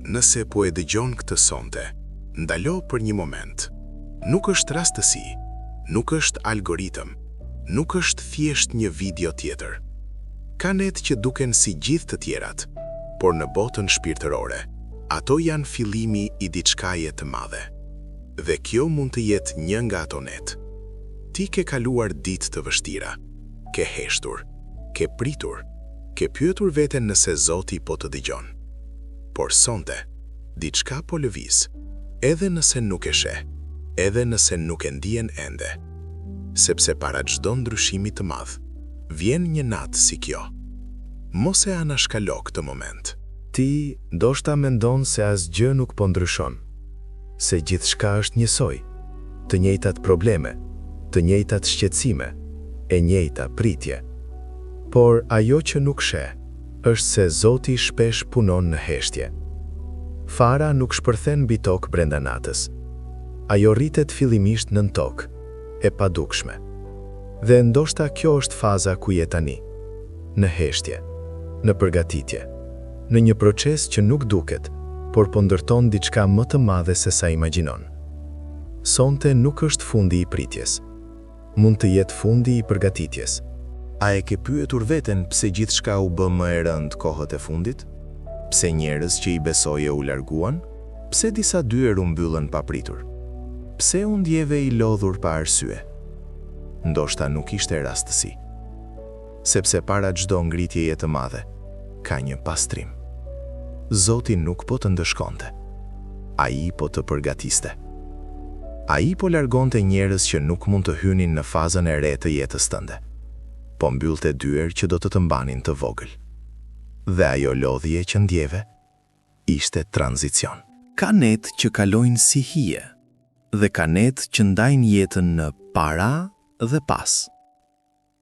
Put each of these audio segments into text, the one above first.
Nëse po e dëgjon këtë sonte, ndalo për një moment. Nuk është rastësi, nuk është algoritëm, nuk është thjesht një video tjetër. Ka net që duken si gjithë të tjerat, por në botën shpirtërore, ato janë fillimi i diçkaje të madhe. Dhe kjo mund të jetë një nga ato net. Ti ke kaluar ditë të vështira, ke heshtur, ke pritur, ke pyetur veten nëse Zoti po të dëgjon. Por sonte, diçka po lëviz, edhe nëse nuk e sheh, edhe nëse nuk e ndjen ende. Sepse para çdo ndryshimi të madh, vjen një natë si kjo. Mos e anashkalo këtë moment. Ti ndoshta mendon se asgjë nuk po ndryshon, se gjithçka është njësoj, të njëjtat probleme, të njëjtat shqetësime, e njëjta pritje. Por ajo që nuk sheh, është se Zoti shpesh punon në heshtje. Fara nuk shpërthen mbi tokë brenda natës. Ajo rritet fillimisht nën tokë, e padukshme. Dhe ndoshta kjo është faza ku je tani, në heshtje, në përgatitje, në një proces që nuk duket, por po ndërton diçka më të madhe se sa imagjinon. Sonte nuk është fundi i pritjes. Mund të jetë fundi i përgatitjes. A e ke pyetur veten pse gjithçka u bë më e rëndë kohët e fundit? Pse njerëz që i besoje u larguan? Pse disa dyer u mbyllën papritur? Pse u ndjeve i lodhur pa arsye? Ndoshta nuk ishte rastësi. Sepse para çdo ngritjeje të madhe, ka një pastrim. Zoti nuk po të ndëshkonte. Ai po të përgatiste. Ai po largonte njerëz që nuk mund të hynin në fazën e re të jetës tënde. Po mbyllte dyer që do të mbanin të vogël. Dhe ajo lodhje që ndjeve, ishte tranzicion. Ka net që kalojnë si hije, dhe ka net që ndajnë jetën në para dhe pas.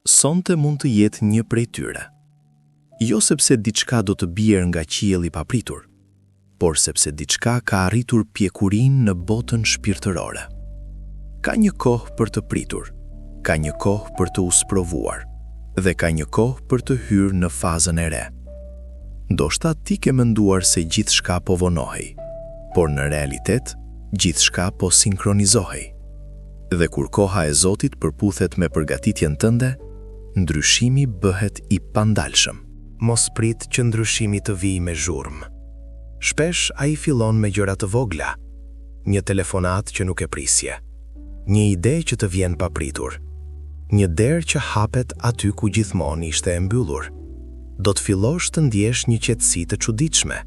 Sonte mund të jetë një prej tyre. Jo sepse diçka do të bjerë nga qielli i papritur, por sepse diçka ka arritur pjekurinë në botën shpirtërore. Ka një kohë për të pritur, ka një kohë për të u sprovuar, dhe ka një kohë për të hyrë në fazën e re. Ndoshta ti ke menduar se gjithçka po vonohej, por në realitet, gjithçka po sinkronizohej. Dhe kur koha e Zotit përputhet me përgatitjen tënde, ndryshimi bëhet i pandalshëm. Mos prit që ndryshimi të vijë me zhurmë. Shpesh ai fillon me gjëra të vogla, një telefonat që nuk e prisje, një ide që të vjen papritur, një derë që hapet aty ku gjithmonë ishte e mbyllur. Do të fillosh të ndjesh një qetësi të çuditshme,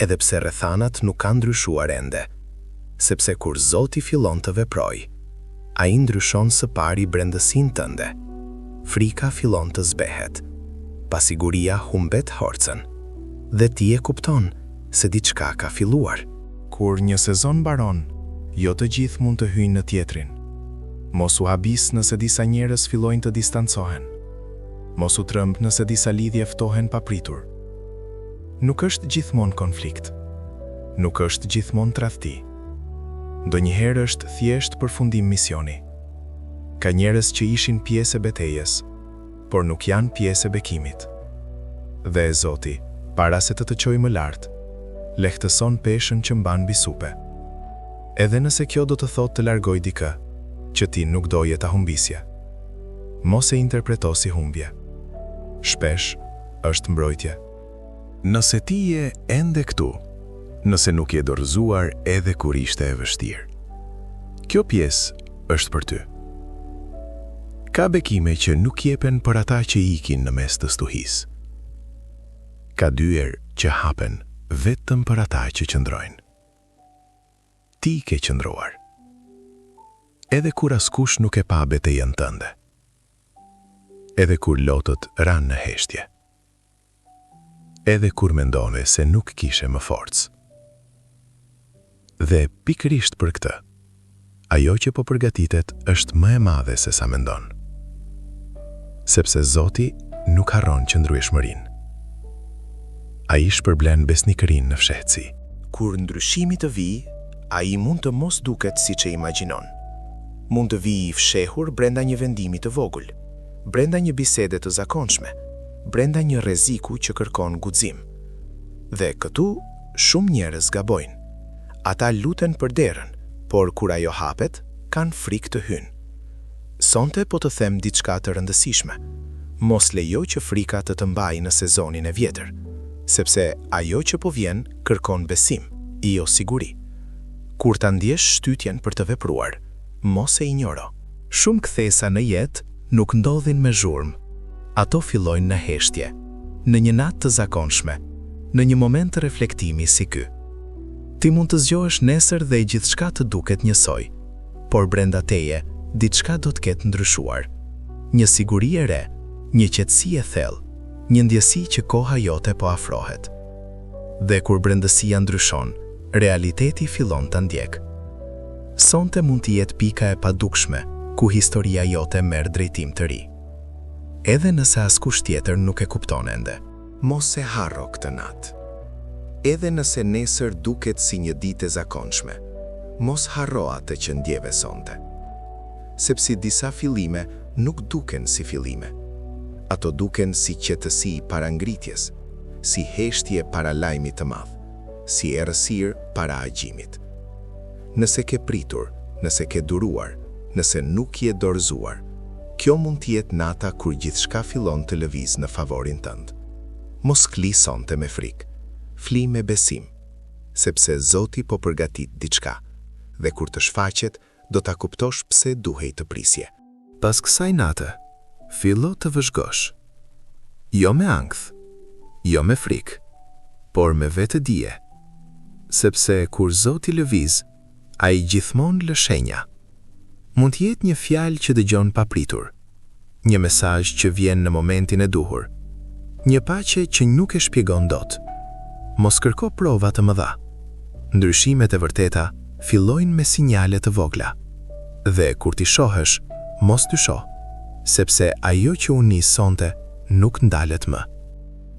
edhe pse rrethanat nuk kanë ndryshuar ende, sepse kur Zoti fillon të veprojë, ai ndryshon së pari brendësinë tënde. Frika fillon të zbehet, pasiguria humbet forcën, dhe ti e kupton se diçka ka filluar. Kur një sezon mbaron, jo të gjithë mund të hyjnë në tjetrin. Mos u habis nëse disa njerëz fillojnë të distancohen. Mos u tremb nëse disa lidhje ftohen papritur. Nuk është gjithmonë konflikt. Nuk është gjithmonë tradhti. Ndonjëherë është thjesht përfundim misioni. Ka njerëz që ishin pjesë e betejës, por nuk janë pjesë e bekimit. Dhe Zoti, para se të çojë më lart, lehtëson peshën që mban mbi supe. Edhe nëse kjo do të thotë të largoj dikë që ti nuk doje ta humbisje. Mos e interpreto si humbje. Shpesh është mbrojtje. Nëse ti je ende këtu, nëse nuk je dorëzuar edhe kur ishte e vështirë, kjo pjesë është për ty. Ka bekime që nuk jepen për ata që ikin në mes të stuhisë. Ka dyer që hapen vetëm për ata që qëndrojnë. Ti ke qëndruar. Edhe kur askush nuk e pa betejën tënde. Edhe kur lotët ranë në heshtje. Edhe kur mendove se nuk kishe më forcë. Dhe pikërisht për këtë, ajo që po përgatitet është më e madhe se sa mendon. Sepse Zoti nuk harron qëndrueshmërinë. Ai shpërblen besnikërinë në fshehtësi. Kur ndryshimi të vijë, ai mund të mos duket siç e imagjinon. Mund të vijë i fshehur brenda një vendimi të vogël, brenda një bisede të zakonshme, brenda një rreziku që kërkon guxim. Dhe këtu Shumë njerëz gabojnë. Ata luten për derën, por kur ajo hapet, kanë frikë të hynë. Sonte po të them diçka të rëndësishme. Mos lejo që frika të të mbajë në sezonin e vjetër, sepse ajo që po vjen kërkon besim, jo siguri. Kur ta ndjesh shtytjen për të vepruar, mos e injoro. Shumë kthesa në jetë nuk ndodhin me zhurmë. Ato fillojnë në heshtje, në një natë të zakonshme, në një moment të reflektimi si ky. Ti mund të zgjohesh nesër dhe gjithçka të duket njësoj, por brenda teje diçka do të ketë ndryshuar. Një siguri e re, një qetësi e thellë, një ndjesi që koha jote po afrohet. Dhe kur brendësia ndryshon, realiteti fillon të ndjek. Sonte mund të jetë pika e padukshme ku historia jote merr drejtim të ri. Edhe nëse askush tjetër nuk e kupton ende. Mos e harro këtë natë. Edhe nëse nesër duket si një ditë e zakonshme, mos harro atë që ndjeve sonte. Sepse disa fillime nuk duken si fillime. Ato duken si qetësi para ngritjes, si heshtje para lajmit të madh, si errësirë para agjimit. Nëse ke pritur, nëse ke duruar, nëse nuk je dorëzuar, kjo mund të jetë nata kur gjithçka fillon të lëviz në favorin tënd. Mos kli sonte me frikë, fli me besim, sepse Zoti po përgatit diçka, dhe kur të shfaqet, do ta kuptosh pse duhej të prisje. Pas kësaj nate, fillo të vëzhgosh. Jo me ankth, jo me frikë, por me vetëdije, sepse kur Zoti lëviz, ai gjithmonë lë shenja. Mund të jetë një fjalë që dëgjon papritur, një mesazh që vjen në momentin e duhur, një paqe që nuk e shpjegon dot. Mos kërko prova të mëdha. Ndryshimet e vërteta fillojnë me sinjale të vogla. Dhe kur ti shohësh, mos dysho, sepse ajo që u nis sonte nuk ndalet më.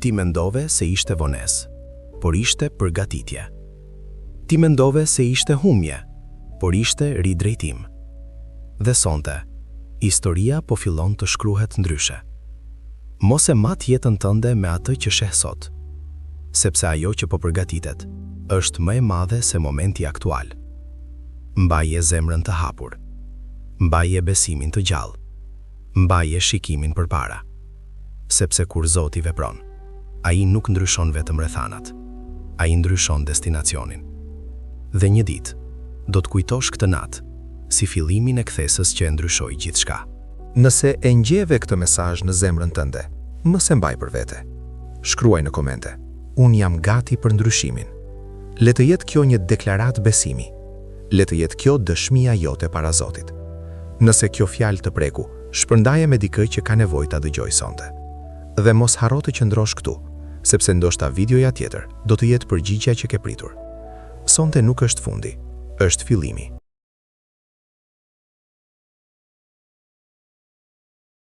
Ti mendove se ishte vonesë, por ishte përgatitje. Ti mendove se ishte humje, por ishte ridrejtim. Dhe sonte, historia po fillon të shkruhet ndryshe. Mos e mat jetën tënde me atë që sheh sot, sepse ajo që po përgatitet është më e madhe se momenti aktual. Mbaje zemrën të hapur, mbaje besimin të gjallë, mbaje shikimin përpara, sepse kur Zoti vepron, ai nuk ndryshon vetëm rrethanat, ai ndryshon destinacionin. Dhe një ditë do të kujtosh këtë natë si fillimin e kthesës që e ndryshoi gjithçka. Nëse e ngjeve këtë mesazh në zemrën tënde, mos e mbaj për vete. Shkruaj në komente: unë jam gati për ndryshimin. Le të jetë kjo një deklaratë besimi. Le të jetë kjo dëshmia jote para Zotit. Nëse kjo fjalë të preku, shpërndaje me dikë që ka nevojë ta dëgjojë sonte. Dhe mos harro të qëndrosh këtu, sepse ndoshta videoja tjetër do të jetë përgjigjja që ke pritur. Sonte nuk është fundi, është fillimi.